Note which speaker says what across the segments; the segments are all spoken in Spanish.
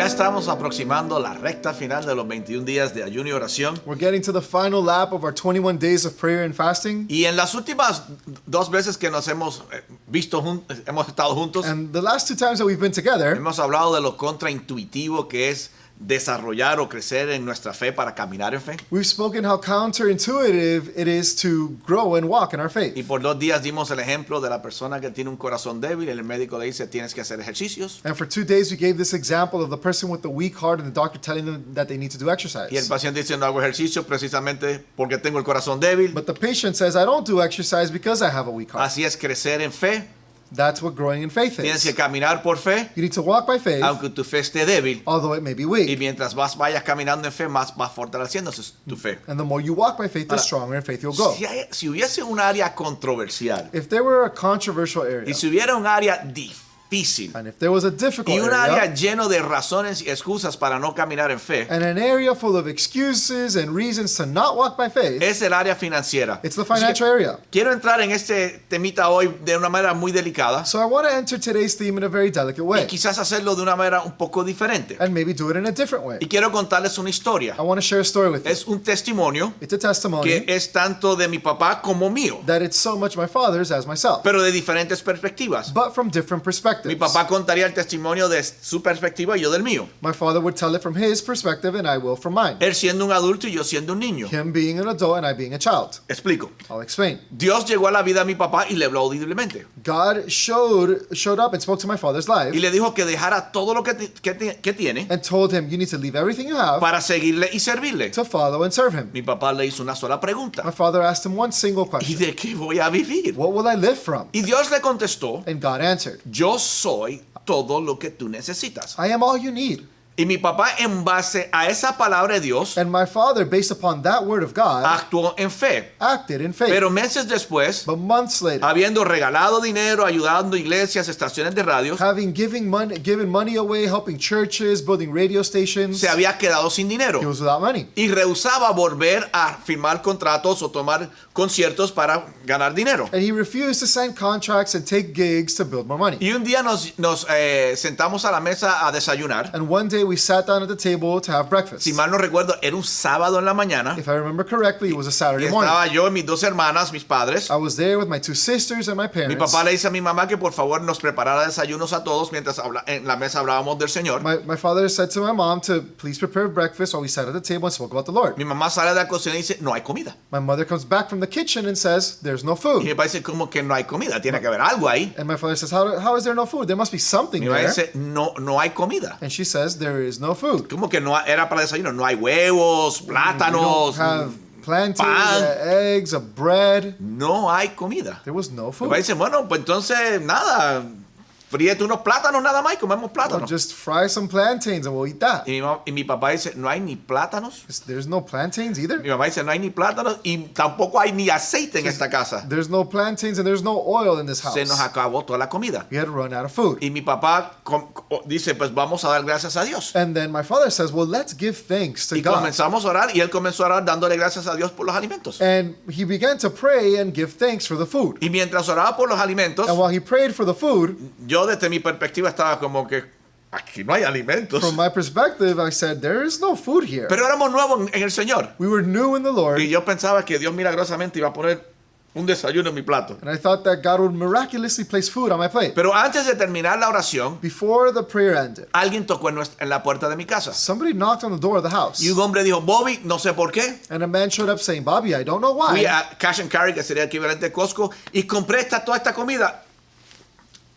Speaker 1: Ya estamos aproximando la recta final de los 21 días de ayuno y oración.
Speaker 2: We're getting to the final lap of our 21 days of prayer and fasting.
Speaker 1: Y en las últimas 2 veces que nos hemos visto, hemos estado juntos,
Speaker 2: And the last 2 times that we've been together,
Speaker 1: hemos hablado de lo contraintuitivo que es desarrollar o crecer en nuestra fe para caminar en fe.
Speaker 2: we've spoken how counterintuitive it is to grow and walk in our faith.
Speaker 1: Y por 2 días dimos el ejemplo de la persona que tiene un corazón débil. El médico le dice, tienes que hacer ejercicios.
Speaker 2: And for 2 days, we gave this example of the person with the weak heart and the doctor telling them that they need to do exercise.
Speaker 1: Y el paciente dice, no hago ejercicio precisamente porque tengo el corazón débil.
Speaker 2: But the patient says, I don't do exercise because I have a weak heart.
Speaker 1: Así es crecer en fe.
Speaker 2: That's what growing in faith
Speaker 1: Tienes que
Speaker 2: is.
Speaker 1: caminar por fe,
Speaker 2: You need to walk by faith,
Speaker 1: aunque tu fe esté débil.
Speaker 2: although it may be
Speaker 1: Y
Speaker 2: weak.
Speaker 1: mientras vayas caminando en fe, más vas fortaleciéndose tu fe.
Speaker 2: And the more you walk by faith, the stronger in faith you'll go.
Speaker 1: Si hubiese un área controversial
Speaker 2: If there were a controversial area,
Speaker 1: y si hubiera un área difícil
Speaker 2: and if there was a difficult
Speaker 1: y un área
Speaker 2: area,
Speaker 1: lleno de razones y excusas para no caminar en fe,
Speaker 2: and an area full of excuses and reasons to not walk by faith,
Speaker 1: es el área financiera.
Speaker 2: it's the
Speaker 1: Así que
Speaker 2: financial area.
Speaker 1: quiero entrar en este temita hoy de una manera muy delicada
Speaker 2: So I want to enter today's theme in a very delicate
Speaker 1: y
Speaker 2: way,
Speaker 1: quizás hacerlo de una manera un poco diferente.
Speaker 2: and maybe do it in a different way.
Speaker 1: Y quiero contarles una historia.
Speaker 2: I want to share a story with you.
Speaker 1: Es un testimonio
Speaker 2: It's a
Speaker 1: que
Speaker 2: testimony
Speaker 1: es tanto de mi papá como mío,
Speaker 2: that it's so much my father's as myself,
Speaker 1: pero de diferentes perspectivas.
Speaker 2: but from different
Speaker 1: Mi
Speaker 2: perspectives.
Speaker 1: papá contaría el testimonio de su perspectiva y yo del mío.
Speaker 2: My father would tell it from his perspective, and I will from mine.
Speaker 1: Él siendo un adulto y yo siendo un niño.
Speaker 2: Him being an adult and I being a child.
Speaker 1: Explico.
Speaker 2: I'll explain.
Speaker 1: Dios llegó a la vida de mi papá y le habló audiblemente.
Speaker 2: God showed up and spoke to my father's life
Speaker 1: Y le dijo que dejara todo lo que tiene
Speaker 2: and told him, you need to leave everything you have
Speaker 1: para seguirle y servirle.
Speaker 2: to follow and serve him.
Speaker 1: Mi papá le hizo una sola
Speaker 2: My
Speaker 1: pregunta.
Speaker 2: father asked him one single
Speaker 1: ¿Y
Speaker 2: question.
Speaker 1: de qué voy a vivir?
Speaker 2: What will I live from?
Speaker 1: Y Dios le contestó,
Speaker 2: And God answered,
Speaker 1: yo soy todo lo que tú necesitas.
Speaker 2: I am all you need.
Speaker 1: Y mi papá, en base a esa palabra de Dios,
Speaker 2: And my father, based upon that word of God,
Speaker 1: actuó en fe.
Speaker 2: acted in faith.
Speaker 1: Pero meses después,
Speaker 2: But months later,
Speaker 1: habiendo regalado dinero, ayudando iglesias, estaciones de radio,
Speaker 2: having given money away, helping churches, building radio stations,
Speaker 1: se había quedado sin dinero.
Speaker 2: he was without money.
Speaker 1: Y rehusaba volver a firmar contratos o tomar conciertos para ganar dinero.
Speaker 2: And he refused to sign contracts and take gigs to build more money.
Speaker 1: Y un día nos sentamos a la mesa a desayunar.
Speaker 2: And one day we sat down at the table to have breakfast.
Speaker 1: Si mal no recuerdo, era un sábado en la mañana.
Speaker 2: If I remember correctly, it was a
Speaker 1: Y
Speaker 2: Saturday morning.
Speaker 1: estaba yo y mis 2 hermanas, mis padres.
Speaker 2: I was there with my 2 sisters and my
Speaker 1: Mi
Speaker 2: parents.
Speaker 1: papá le dice a mi mamá que por favor nos preparara desayunos a todos mientras en la mesa hablábamos del Señor.
Speaker 2: My father said to my mom to please prepare breakfast while we sat at the table and spoke about the Lord.
Speaker 1: Mi mamá sale de la cocina y dice, no hay comida.
Speaker 2: My mother comes back from the kitchen and says, there's no
Speaker 1: Y
Speaker 2: food.
Speaker 1: mi papá dice, ¿cómo que no hay comida? Tiene que haber algo ahí.
Speaker 2: And my father says, how is there no food? There must be something
Speaker 1: Mi mamá
Speaker 2: there.
Speaker 1: dice, no hay comida.
Speaker 2: And she says, there is no food.
Speaker 1: ¿Cómo que no era para desayuno? No hay huevos,
Speaker 2: We
Speaker 1: plátanos,
Speaker 2: don't have plantains,
Speaker 1: pan.
Speaker 2: eggs, bread.
Speaker 1: no hay comida.
Speaker 2: There was no
Speaker 1: Mi
Speaker 2: food.
Speaker 1: papá dice, bueno, pues entonces nada, fríete unos plátanos nada más y comemos
Speaker 2: Well,
Speaker 1: plátanos.
Speaker 2: just fry some plantains and we'll eat that.
Speaker 1: Y mi papá dice, no hay ni plátanos.
Speaker 2: There's no plantains either.
Speaker 1: Mi mamá dice, no hay ni plátanos y tampoco hay ni aceite en esta casa.
Speaker 2: There's no plantains and there's no oil in this house.
Speaker 1: Se nos acabó toda la comida.
Speaker 2: We had run out of food.
Speaker 1: Y mi papá dice, pues vamos a dar gracias a Dios.
Speaker 2: And then my father says, well, let's give thanks to
Speaker 1: Y
Speaker 2: God.
Speaker 1: comenzamos a orar y él comenzó a orar dándole gracias a Dios por los alimentos.
Speaker 2: And he began to pray and give thanks for the food.
Speaker 1: Y mientras oraba por los alimentos,
Speaker 2: And while he prayed for the food,
Speaker 1: yo desde mi perspectiva estaba como que aquí no hay alimentos.
Speaker 2: from my perspective, I said, there is no food here.
Speaker 1: Pero éramos nuevos en el Señor.
Speaker 2: We were new in the Lord,
Speaker 1: Y yo pensaba que Dios milagrosamente iba a poner un desayuno en mi plato.
Speaker 2: and I thought that God would miraculously place food on my plate.
Speaker 1: Pero antes de terminar la oración,
Speaker 2: Before the prayer ended,
Speaker 1: alguien tocó en la puerta de mi casa.
Speaker 2: somebody knocked on the door of the house.
Speaker 1: Y un hombre dijo, Bobby, no sé por qué.
Speaker 2: And a man showed up saying, Bobby, I don't know
Speaker 1: Fui
Speaker 2: why.
Speaker 1: a Cash and Carry, que sería el equivalente de Costco, y compré toda esta comida.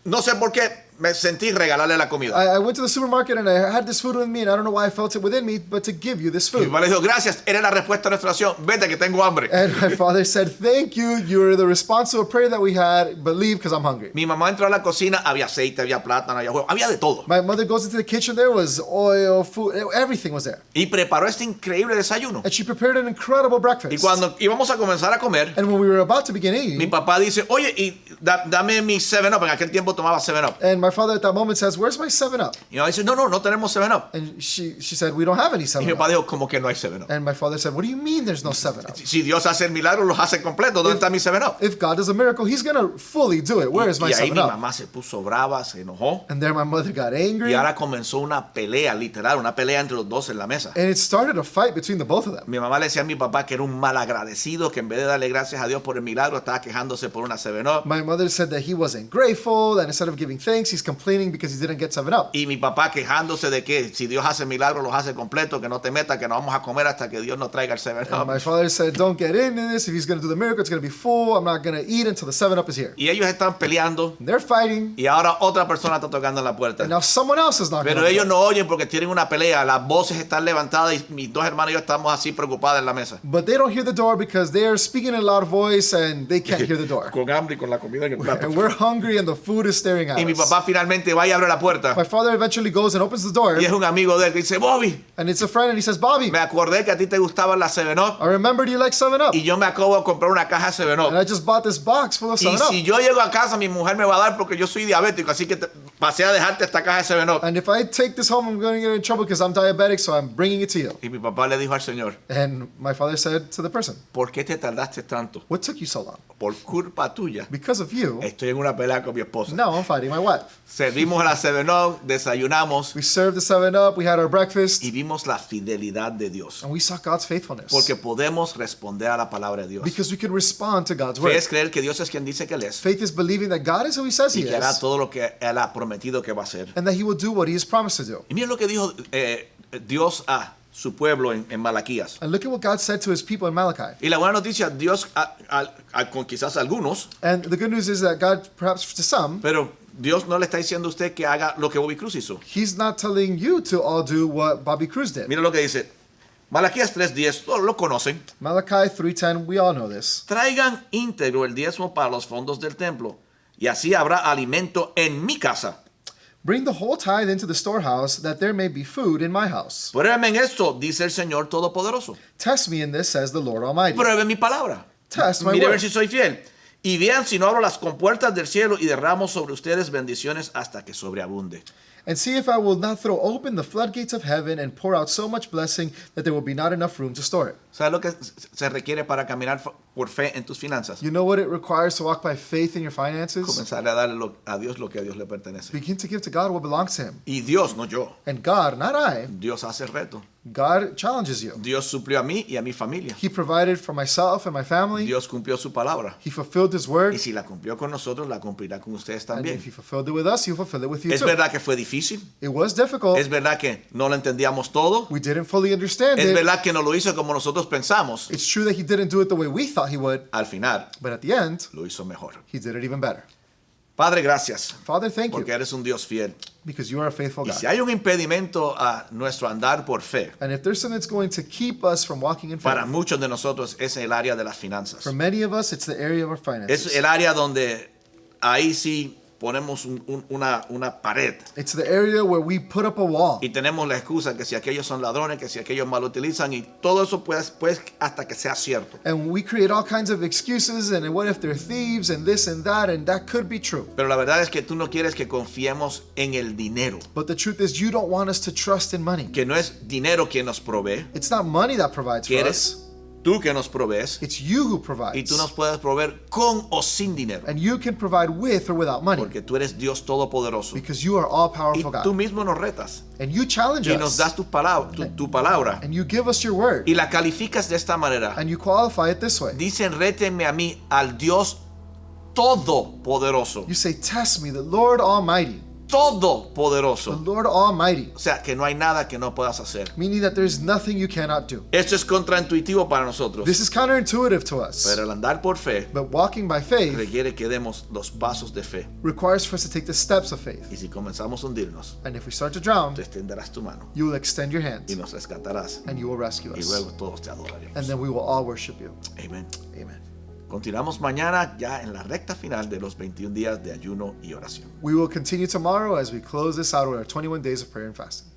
Speaker 1: No sé por qué me sentí regalarle la comida.
Speaker 2: I went to the supermarket and I had this food with me, and I don't know why I felt it within me, but to give you this
Speaker 1: Y mi
Speaker 2: food.
Speaker 1: papá le dijo, gracias, eres la respuesta a nuestra oración. Vete que tengo hambre.
Speaker 2: And my father said, thank you. You're the response to a prayer that we had, but leave because I'm hungry.
Speaker 1: Mi mamá entró a la cocina, había aceite, había plátano, había huevo, había de todo.
Speaker 2: My mother goes into the kitchen, there was oil, food, everything was there.
Speaker 1: Y preparó este increíble desayuno.
Speaker 2: And she prepared an incredible
Speaker 1: Y
Speaker 2: breakfast.
Speaker 1: cuando íbamos a comenzar a comer,
Speaker 2: And when we were about to begin
Speaker 1: mi
Speaker 2: eating,
Speaker 1: papá dice, oye, y dame mi 7-Up. En aquel tiempo tomaba 7-Up.
Speaker 2: and my father at that moment says, "Where's my 7-Up?"
Speaker 1: Y mi mamá dice, no tenemos 7-Up.
Speaker 2: And she said, "We don't have any
Speaker 1: Y mi papá
Speaker 2: 7-Up."
Speaker 1: dijo, ¿cómo que no hay 7-Up?
Speaker 2: And my father said, "What do you mean there's no 7-Up?
Speaker 1: Si Dios hace el milagro, los hace completo. ¿Dónde está mi 7-Up?
Speaker 2: If God does a miracle, he's going to fully do it. Where is my
Speaker 1: Y ahí mi
Speaker 2: 7-Up?"
Speaker 1: mamá se puso brava, se enojó.
Speaker 2: And there my mother got angry.
Speaker 1: Y ahora comenzó una pelea, literal, una pelea entre los dos en la mesa.
Speaker 2: And it started a fight between the both of them.
Speaker 1: Mi mamá le decía a mi papá que era un mal agradecido, que en vez de darle gracias a Dios por el milagro, estaba quejándose por una 7-Up.
Speaker 2: My mother said that he wasn't grateful, and instead of giving thanks, he's complaining because he didn't get 7-Up.
Speaker 1: Y mi papá quejándose de que si Dios hace milagro, los hace completo, que no te metas, que no vamos a comer hasta que Dios nos traiga el
Speaker 2: And
Speaker 1: 7-Up.
Speaker 2: my father said, "Don't get into this. If he's going to do the miracle, it's going to be full. I'm not going to eat until the 7-Up is here."
Speaker 1: Y ellos están peleando
Speaker 2: And they're fighting,
Speaker 1: y ahora otra persona está tocando en la puerta.
Speaker 2: and now someone else is knocking on
Speaker 1: Pero
Speaker 2: the
Speaker 1: ellos
Speaker 2: door.
Speaker 1: no oyen porque tienen una pelea, las voces están levantadas y mis dos hermanos y yo estamos así preocupados en la mesa.
Speaker 2: But they don't hear the door because they are speaking in a loud voice and they can't hear the door.
Speaker 1: Con hambre y con la comida en el plato.
Speaker 2: And we're hungry and the food is staring at
Speaker 1: Y mi
Speaker 2: us.
Speaker 1: papá finalmente va y abre la puerta.
Speaker 2: My father eventually goes and opens the door,
Speaker 1: Y es un amigo de él que dice, Bobby,
Speaker 2: and it's a friend, and he says, "Bobby,
Speaker 1: me acordé que a ti te gustaban las 7-Up
Speaker 2: I remembered you like 7-Up,
Speaker 1: y yo me acabo de comprar una caja de
Speaker 2: and
Speaker 1: 7-Up.
Speaker 2: I just bought this box full of
Speaker 1: Y
Speaker 2: 7-Up.
Speaker 1: si yo llego a casa, mi mujer me va a dar porque yo soy diabético, así que pasé a dejarte esta caja de 7-Up.
Speaker 2: And if I take this home, I'm going to get in trouble because I'm diabetic, so I'm bringing it to you."
Speaker 1: Y mi papá le dijo al Señor,
Speaker 2: And my father said to the person,
Speaker 1: ¿por qué te tardaste tanto?
Speaker 2: "What took you so long?
Speaker 1: Por culpa tuya.
Speaker 2: Because of you,
Speaker 1: Estoy en una pelea con mi esposa.
Speaker 2: now I'm fighting my wife."
Speaker 1: Servimos a la 7-Up, desayunamos
Speaker 2: We served the 7-Up, we had our breakfast,
Speaker 1: y vimos la fidelidad de Dios.
Speaker 2: and we saw God's faithfulness.
Speaker 1: Porque podemos responder a la palabra de Dios.
Speaker 2: Because we can respond to God's
Speaker 1: Fe
Speaker 2: word.
Speaker 1: es creer que Dios es quien dice que Él es
Speaker 2: Faith is believing that God is who he says he
Speaker 1: y que hará
Speaker 2: is,
Speaker 1: todo lo que Él ha prometido que va a hacer.
Speaker 2: and that he will do what he has promised to do.
Speaker 1: Y miren lo que dijo Dios a su pueblo en Malaquías.
Speaker 2: And look at what God said to his people in Malachi.
Speaker 1: Y la buena noticia, Dios, con quizás algunos,
Speaker 2: And the good news is that God, perhaps to some,
Speaker 1: pero Dios no le está diciendo a usted que haga lo que Bobby Cruz hizo.
Speaker 2: he's not telling you to all do what Bobby Cruz did.
Speaker 1: Mira lo que dice. Malaquías 3:10, todos lo conocen.
Speaker 2: Malachi 3:10, we all know this.
Speaker 1: Traigan íntegro el diezmo para los fondos del templo, y así habrá alimento en mi casa.
Speaker 2: Bring the whole tithe into the storehouse, that there may be food in my house.
Speaker 1: Pruébenme en esto, dice el Señor Todopoderoso.
Speaker 2: Test me in this, says the Lord Almighty.
Speaker 1: Prueben mi palabra.
Speaker 2: Test my
Speaker 1: Mire a ver
Speaker 2: word.
Speaker 1: si soy fiel. Y vean si no abro las compuertas del cielo y derramo sobre ustedes bendiciones hasta que sobreabunde.
Speaker 2: And see if I will not throw open the floodgates of heaven and pour out so much blessing that there will be not enough room to store it.
Speaker 1: ¿Sabes lo que se requiere para caminar por fe en tus finanzas?
Speaker 2: You know what it requires to walk by faith in your finances?
Speaker 1: Comenzar a darle a Dios lo que a Dios le pertenece.
Speaker 2: Begin to give to God what belongs to him.
Speaker 1: Y Dios, no yo.
Speaker 2: And God, not I,
Speaker 1: Dios hace el reto.
Speaker 2: God challenges you.
Speaker 1: Dios suplió a mí y a mi familia.
Speaker 2: He provided for myself and my family.
Speaker 1: Dios cumplió su palabra.
Speaker 2: He fulfilled his word.
Speaker 1: Y si la cumplió con nosotros, la cumplirá con ustedes
Speaker 2: And
Speaker 1: también.
Speaker 2: if he fulfilled it with us, he'll fulfill it with you
Speaker 1: Es
Speaker 2: too.
Speaker 1: verdad que fue difícil.
Speaker 2: It was difficult.
Speaker 1: Es verdad que no lo entendíamos todo.
Speaker 2: We didn't fully understand
Speaker 1: Es
Speaker 2: it.
Speaker 1: verdad que no lo hizo como nosotros pensamos.
Speaker 2: It's true that he didn't do it the way we thought he would,
Speaker 1: Al final,
Speaker 2: but at the end,
Speaker 1: lo hizo mejor.
Speaker 2: he did it even better.
Speaker 1: Padre, gracias.
Speaker 2: Father, thank
Speaker 1: Porque
Speaker 2: you,
Speaker 1: eres un Dios fiel.
Speaker 2: because you are a faithful
Speaker 1: Y
Speaker 2: God.
Speaker 1: si hay un impedimento a nuestro andar por fe,
Speaker 2: And if there's something that's going to keep us from walking in
Speaker 1: para
Speaker 2: faith,
Speaker 1: muchos de nosotros es el área de las finanzas.
Speaker 2: for many of us, it's the area of our
Speaker 1: Es
Speaker 2: finances.
Speaker 1: el área donde ahí sí ponemos una pared.
Speaker 2: It's the area where we put up a wall.
Speaker 1: Y tenemos la excusa que si aquellos son ladrones, que si aquellos mal utilizan, y todo eso pues hasta que sea cierto.
Speaker 2: And we create all kinds of excuses, and what if they're thieves, and this and that could be true.
Speaker 1: Pero la verdad es que tú no quieres que confiemos en el dinero.
Speaker 2: But the truth is, you don't want us to trust in money.
Speaker 1: Que no es dinero quien nos provee,
Speaker 2: It's not money that provides
Speaker 1: que
Speaker 2: for
Speaker 1: eres
Speaker 2: us.
Speaker 1: tú que nos provees.
Speaker 2: It's you who
Speaker 1: Y
Speaker 2: provides.
Speaker 1: tú nos puedes proveer con o sin dinero.
Speaker 2: And you can provide with or without money,
Speaker 1: Porque tú eres Dios todopoderoso.
Speaker 2: because you are all
Speaker 1: Y
Speaker 2: powerful
Speaker 1: tú
Speaker 2: God.
Speaker 1: mismo nos retas.
Speaker 2: And you challenge
Speaker 1: Y nos
Speaker 2: us.
Speaker 1: das tu palabra.
Speaker 2: And you give us your word.
Speaker 1: Y la calificas de esta manera.
Speaker 2: And you qualify it this way.
Speaker 1: Dicen, rétenme a mí, al Dios todopoderoso.
Speaker 2: You say, test me, the Lord Almighty. The
Speaker 1: Todopoderoso.
Speaker 2: Lord Almighty.
Speaker 1: O sea, que no hay nada que no puedas hacer.
Speaker 2: Meaning that there's nothing you cannot do.
Speaker 1: Esto es contraintuitivo para nosotros.
Speaker 2: This is counterintuitive to us.
Speaker 1: Pero el andar por fe
Speaker 2: But walking by faith
Speaker 1: requiere que demos los pasos de fe.
Speaker 2: requires for us to take the steps of faith.
Speaker 1: Y si comenzamos a hundirnos,
Speaker 2: And if we start to drown,
Speaker 1: tú extenderás tu mano
Speaker 2: you will extend your hand
Speaker 1: y nos rescatarás.
Speaker 2: and you will rescue
Speaker 1: Y
Speaker 2: us.
Speaker 1: luego todos te adoraremos.
Speaker 2: And then we will all worship you.
Speaker 1: Amén.
Speaker 2: Amen.
Speaker 1: Continuamos mañana ya en la recta final de los 21 días de ayuno y oración.
Speaker 2: We will continue tomorrow as we close this out with our 21 days of prayer and fasting.